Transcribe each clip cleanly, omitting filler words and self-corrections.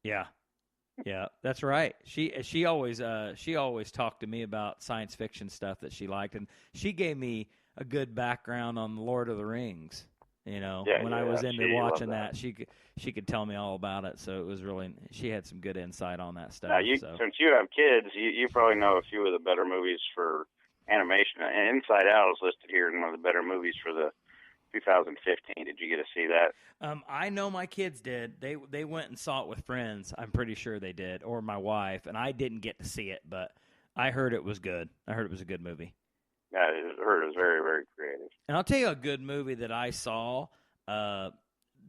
Yeah. Yeah, that's right. She always talked to me about science fiction stuff that she liked, and she gave me a good background on the Lord of the Rings. Yeah, When I yeah, was into she loved watching that. that, she could tell me all about it. So it was really she had some good insight on that Now, stuff. So since you have kids, you probably know a few of the better movies for animation. And Inside Out is listed here in one of the better movies for the 2015. Did you get to see that? I know my kids did. They went and saw it with friends. I'm pretty sure they did, or my wife, and I didn't get to see it, but I heard it was good. I heard it was a good movie. Yeah, I heard it was very, very creative. And I'll tell you a good movie that I saw uh,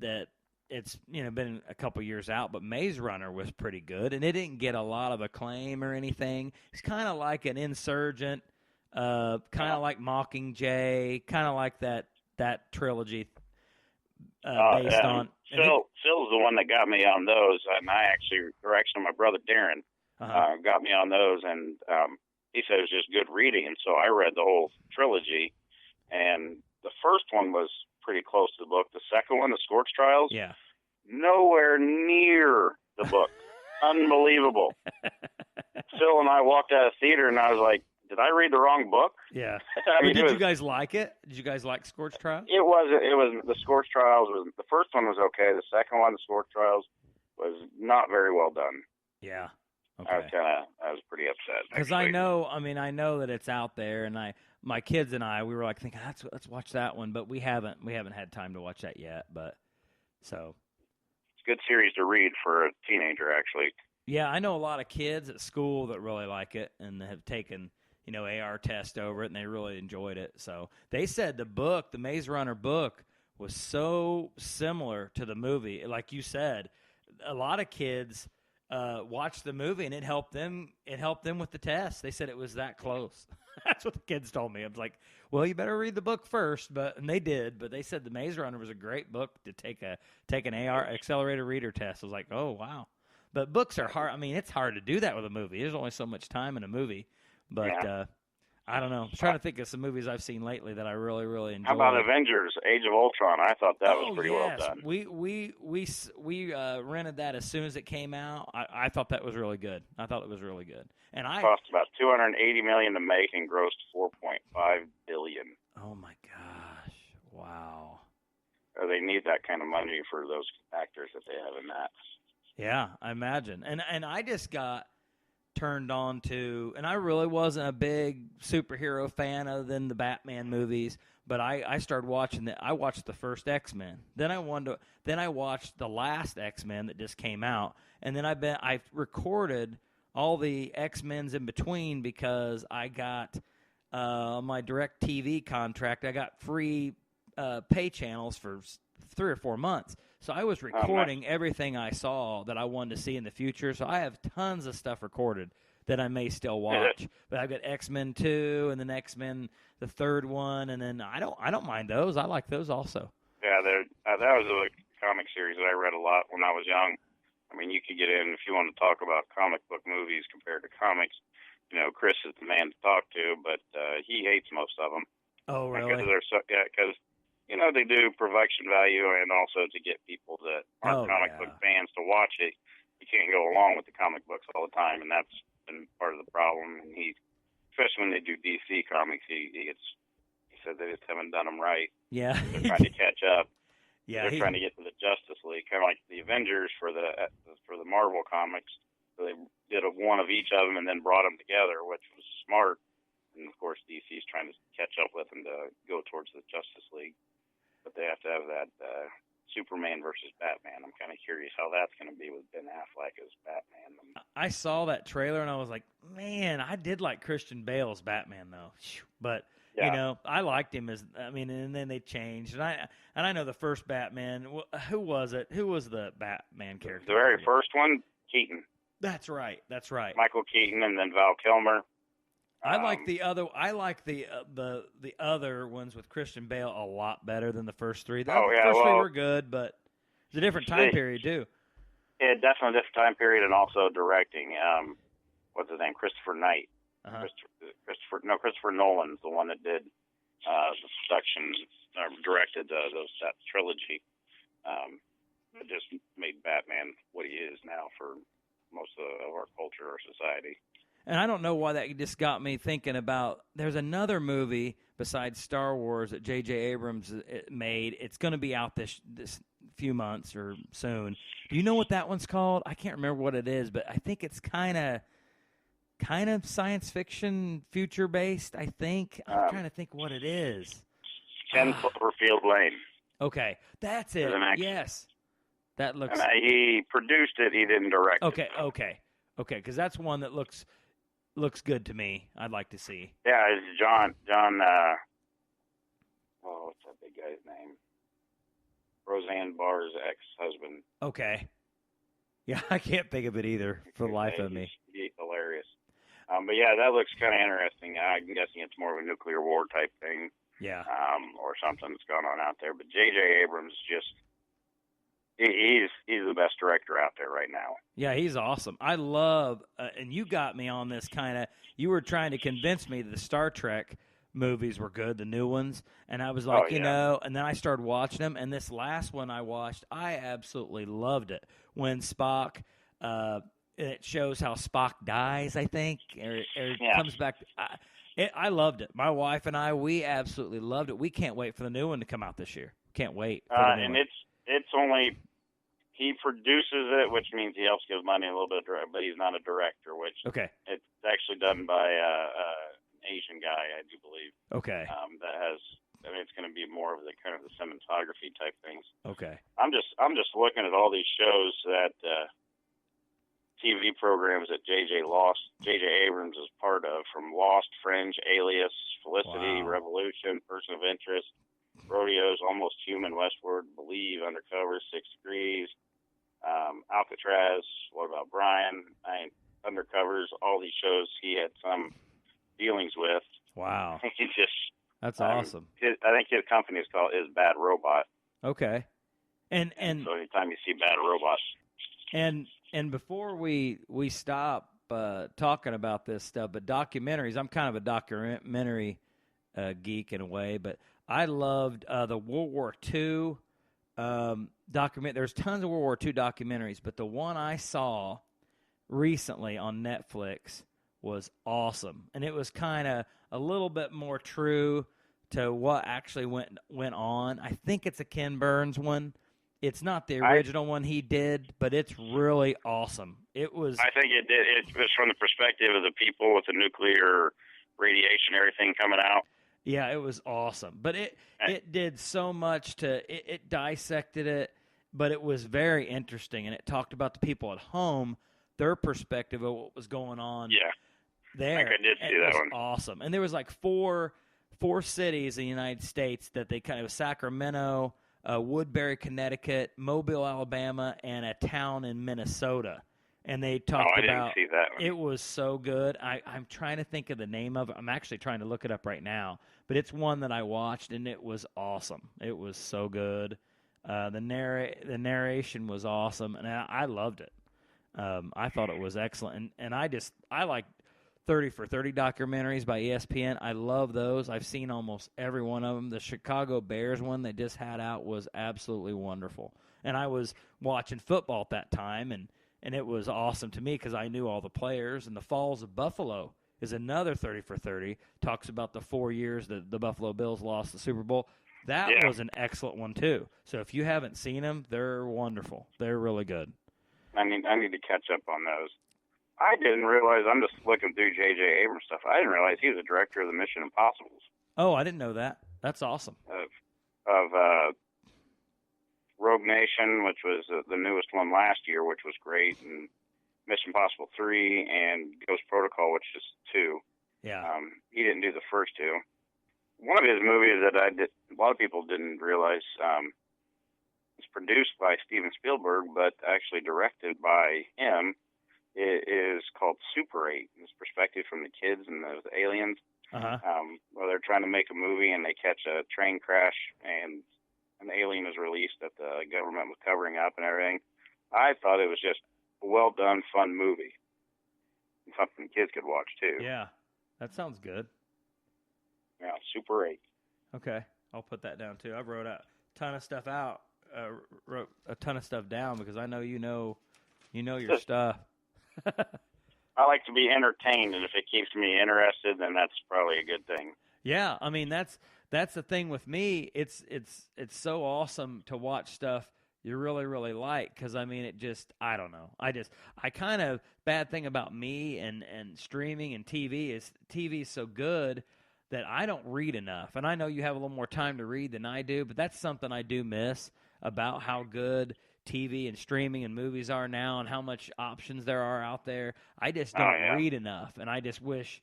that it's been a couple years out, but Maze Runner was pretty good, and it didn't get a lot of acclaim or anything. It's kind of like an Insurgent, kind Yeah. of like Mockingjay, kind of like that trilogy based And on and it. Phil's the one that got me on those, and actually my brother Darren Uh-huh. got me on those, and he said it was just good reading, and so I read the whole trilogy, and the first one was pretty close to the book. The second one, the Scorch Trials, Yeah. nowhere near the book. Unbelievable. Phil and I walked out of the theater, and I was like, "Did I read the wrong book?" Yeah. I But mean, did you guys like it? Did you guys like Scorch Trials? it was the Scorch Trials was the first one was okay. The second one, the Scorch Trials, was not very well done. Yeah. Okay. I was pretty upset Because actually. I know that it's out there, and my kids and I, we were like thinking, let's watch that one, but we haven't had time to watch that yet. But so It's a good series to read for a teenager actually. yeah, I know a lot of kids at school that really like it and have taken AR test over it, and they really enjoyed it. So they said the Maze Runner book, was so similar to the movie. Like you said, a lot of kids watched the movie, and it helped them. It helped them with the test. They said it was that close. That's what the kids told me. I was like, "Well, you better read the book first," and they did. But they said the Maze Runner was a great book to take an AR accelerated reader test. I was like, "Oh wow." But books are hard. I mean, it's hard to do that with a movie. There's only so much time in a movie. But Yeah. I don't know. I'm trying to think of some movies I've seen lately that I really, really How about enjoyed. Avengers: Age of Ultron? I thought that was Oh pretty well yes, done. we rented that as soon as it came out. I thought that was really good. I thought it was really good. And Cost about 280 million to make and grossed 4.5 billion. oh my gosh, wow. They need that kind of money for those actors that they have in that. Yeah, I imagine. And I just got turned on to, and I really wasn't a big superhero fan other than the Batman movies. But I started watching I watched the first X-Men. Then I watched the last X-Men that just came out, and then I recorded all the X-Men's in between because I got my Direct TV contract. I got free pay channels for 3 or 4 months. So I was Oh, nice. recording everything I saw that I wanted to see in the future. So I have tons of stuff recorded that I may still watch. But I've got X-Men 2 and then X-Men the third one, and then I don't mind those. I like those also. Yeah, that was a comic series that I read a lot when I was young. I mean, you could get in if you want to talk about comic book movies compared to comics. Chris is the man to talk to, but he hates most of them Oh, because really? because they do production value and also to get people that aren't Oh, comic book yeah. fans to watch it. You can't go along with the comic books all the time, and that's been part of the problem. And especially when they do DC comics, he said they just haven't done them right. Yeah. They're trying to catch up. Yeah, They're trying to get to the Justice League, kind of like the Avengers for the Marvel comics. So they did one of each of them and then brought them together, which was smart. And of course, DC's trying to catch up with them to go towards the Justice League, but they have to have that Superman versus Batman. I'm kind of curious how that's going to be with Ben Affleck as Batman. I saw that trailer and I was like, man, I did like Christian Bale's Batman though. Phew. But Yeah, I liked him and then they changed, and I know the first Batman. Who was it? Who was the Batman character? the very first one, Keaton, That's right. That's right. Michael Keaton, and then Val Kilmer. I like the other. I like the other ones with Christian Bale a lot better than the first three. The Oh yeah, first three well, were good, but it's a different time they, period too. yeah, definitely a different time period, and also directing. What's his name? Christopher Knight. Uh-huh. Christopher Nolan's the one that did the production, directed that trilogy. It just made Batman what he is now. now for most of our culture or society. And I don't know why that just got me thinking about. There's another movie besides Star Wars that J.J. Abrams made. It's going to be out this few months or soon. Do you know what that one's called? I can't remember what it is, but I think it's kind of science fiction, future based. I think I'm trying to think what it is. 10 Cloverfield Lane. Okay, that's it. Yes, that looks. And he produced it. He didn't direct it. it. Okay. Because that's one that looks good to me. I'd like to see. Yeah, it's John. What's that big guy's name? Roseanne Barr's ex-husband. Okay. Yeah, I can't think of it either for the life of me. He's hilarious. But yeah, that looks kind of interesting. I'm guessing it's more of a nuclear war type thing. Yeah. Or something that's going on out there. But J.J. Abrams he's the best director out there right now. Yeah, he's awesome. I love, and you got me on this kind of. You were trying to convince me that the Star Trek movies were good, the new ones, and I was like, you know, and then I started watching them, and this last one I watched, I absolutely loved it. When Spock, it shows how Spock dies, I think, or comes back. I loved it. My wife and I, we absolutely loved it. We can't wait for the new one to come out this year. Can't wait. And it's only. He produces it, which means he helps give money a little bit, but he's not a director. Which it's actually done by an Asian guy, I do believe. Okay. That has. I mean, it's going to be more of the kind of the cinematography type things. Okay. I'm just looking at all these shows that TV programs that J.J. Abrams is part of, from Lost, Fringe, Alias, Felicity, Revolution, Person of Interest, Rodeos, Almost Human, Westward, Believe, Undercover, 6 Degrees, Alcatraz, What About Brian, Undercovers, all these shows he had some dealings with. Wow. That's awesome. I think his company is Bad Robot. Okay. And so anytime you see Bad Robot. And before we stop talking about this stuff, but documentaries, I'm kind of a documentary geek in a way, but I loved the World War II document. There's tons of World War II documentaries, but the one I saw recently on Netflix was awesome, and it was kind of a little bit more true to what actually went on. I think it's a Ken Burns one. It's not the original one he did, but it's really awesome. It was. I think it did. It was from the perspective of the people with the nuclear radiation, everything coming out. Yeah, it was awesome. But it did so much it dissected it, but it was very interesting, and it talked about the people at home, their perspective of what was going on there. I did see that one. Awesome. And there was like four cities in the United States that they kind of Sacramento, Woodbury, Connecticut, Mobile, Alabama, and a town in Minnesota. And they talked about didn't see that one. It was so good. I'm trying to think of the name of it. I'm actually trying to look it up right now. But it's one that I watched, and it was awesome. It was so good. The narration was awesome, and I loved it. I thought it was excellent. And I like 30 for 30 documentaries by ESPN. I love those. I've seen almost every one of them. The Chicago Bears one they just had out was absolutely wonderful. And I was watching football at that time, and it was awesome to me because I knew all the players. And the Falls of Buffalo is another 30 for 30. Talks about the 4 years that the Buffalo Bills lost the Super Bowl. That was an excellent one, too. So if you haven't seen them, they're wonderful. They're really good. I need to catch up on those. I didn't realize, I'm just looking through J.J. Abrams stuff, I didn't realize he was the director of the Mission Impossibles. Oh, I didn't know that. That's awesome. Of Rogue Nation, which was the newest one last year, which was great, and Mission Impossible 3, and Ghost Protocol, which is 2. Yeah. He didn't do the first 2. One of his movies that a lot of people didn't realize, was produced by Steven Spielberg, but actually directed by him. It is called Super 8. It's perspective from the kids and the aliens. Uh-huh. Where they're trying to make a movie and they catch a train crash and an alien is released that the government was covering up and everything. I thought it was just a well-done, fun movie. And something kids could watch, too. Yeah, that sounds good. Yeah, Super 8. Okay, I'll put that down, too. I wrote a ton of stuff out, wrote a ton of stuff down because I know you know You know your stuff. I like to be entertained, and if it keeps me interested, then that's probably a good thing. Yeah, I mean that's the thing with me. It's so awesome to watch stuff you really really like, because I mean it just, I don't know. I kind of, bad thing about me and streaming and TV is so good that I don't read enough. And I know you have a little more time to read than I do, but that's something I do miss about how good TV and streaming and movies are now, and how much options there are out there. I just don't read enough, and I just wish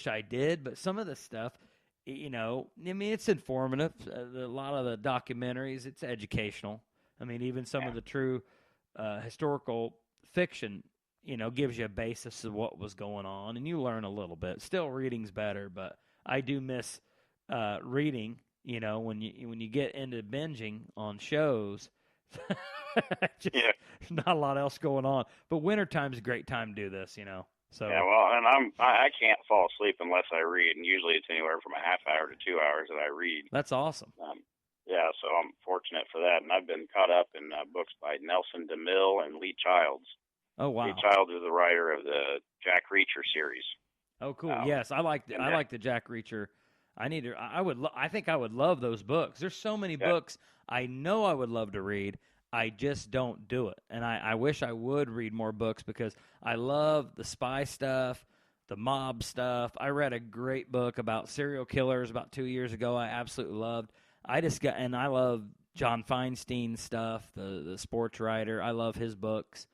I did. But some of the stuff, you know, I mean, it's informative. A lot of the documentaries, it's educational. I mean, even some of the true historical fiction, you know, gives you a basis of what was going on, and you learn a little bit. Still, reading's better, but I do miss reading. You know, when you get into binging on shows, there's not a lot else going on. But wintertime's a great time to do this. You know. So yeah, well, and I can't fall asleep unless I read, and usually it's anywhere from a half hour to 2 hours that I read. That's awesome. Yeah, so I'm fortunate for that, and I've been caught up in books by Nelson DeMille and Lee Childs. Oh wow! Lee Childs is the writer of the Jack Reacher series. Oh cool! Yes, I like the Jack Reacher. I think I would love those books. There's so many books I know I would love to read. I just don't do it, and I wish I would read more books, because I love the spy stuff, the mob stuff. I read a great book about serial killers about 2 years ago. I absolutely loved. I love John Feinstein's stuff, the sports writer. I love his books.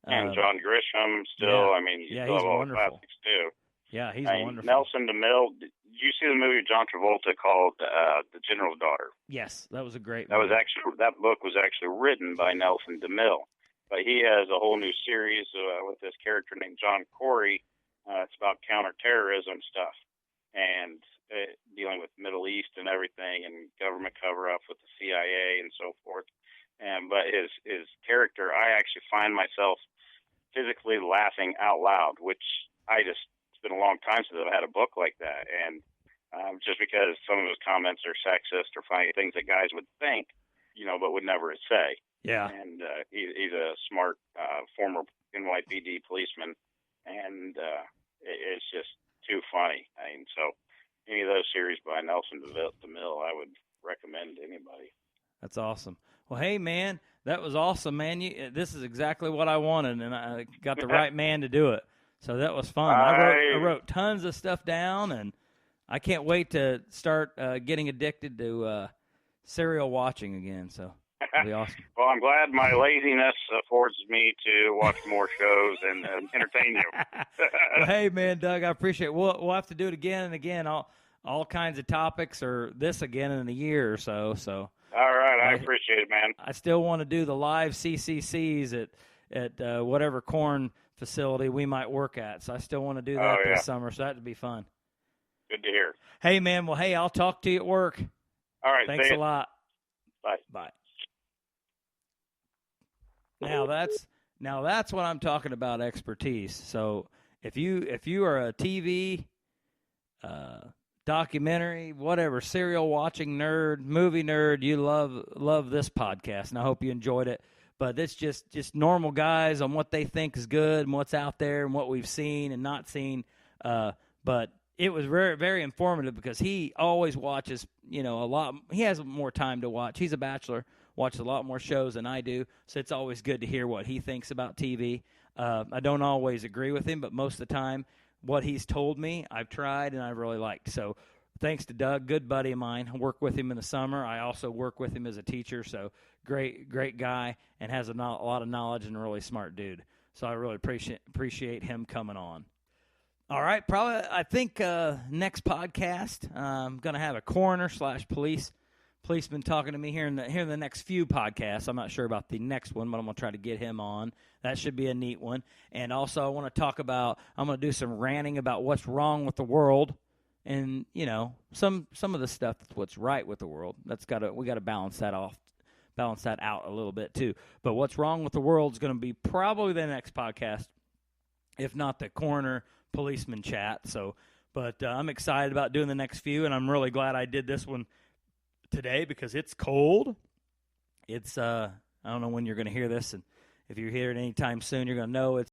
And John Grisham still. I mean, he's all wonderful. The classics too. Yeah, he's wonderful. Nelson DeMille. Did you see the movie John Travolta called The General's Daughter? Yes, that was a great movie. That book was actually written by Nelson DeMille, but he has a whole new series with this character named John Corey. It's about counterterrorism stuff and dealing with Middle East and everything, and government cover-up with the CIA and so forth. But his character, I actually find myself physically laughing out loud, which it's been a long time since I've had a book like that. And just because some of his comments are sexist or funny things that guys would think, you know, but would never say. Yeah. And he's a smart former NYPD policeman, and it's just too funny. I mean, so any of those series by Nelson DeMille, I would recommend to anybody. That's awesome. Well, hey, man, that was awesome, man. This is exactly what I wanted, and I got the right man to do it. So that was fun. I wrote tons of stuff down, and I can't wait to start getting addicted to serial watching again. So it'll be awesome. Well, I'm glad my laziness affords me to watch more shows and entertain you. Well, hey, man, Doug, I appreciate it. We'll have to do it again and again, all kinds of topics, or this again in a year or so. So. All right, I appreciate it, man. I still want to do the live CCCs at whatever corn facility we might work at. So I still want to do that this summer. So that would be fun. Good to hear. Hey, man. Well, hey, I'll talk to you at work. All right. Thanks a lot. Bye. Bye. Now that's what I'm talking about, expertise. So if you are a TV, documentary, whatever, serial watching nerd, movie nerd, you love this podcast, and I hope you enjoyed it. But it's just normal guys on what they think is good and what's out there and what we've seen and not seen. But it was very, very informative, because he always watches, you know, a lot. He has more time to watch. He's a bachelor, watches a lot more shows than I do, so it's always good to hear what he thinks about TV. I don't always agree with him, but most of the time, what he's told me, I've tried and I've really liked. So thanks to Doug, good buddy of mine. I work with him in the summer. I also work with him as a teacher. So great guy, and has a lot of knowledge, and a really smart dude. So I really appreciate him coming on. All right, probably I think next podcast I'm going to have a coroner / policeman talking to me here in the next few podcasts. I'm not sure about the next one, but I'm going to try to get him on. That should be a neat one. And also I want to talk about, I'm going to do some ranting about what's wrong with the world, and, you know, some of the stuff that's what's right with the world. We got to balance that out a little bit too. But what's wrong with the world is going to be probably the next podcast, if not the coroner policeman chat. So, but I'm excited about doing the next few, and I'm really glad I did this one today, because it's cold. It's I don't know when you're going to hear this, if you hear it anytime soon, you're going to know it's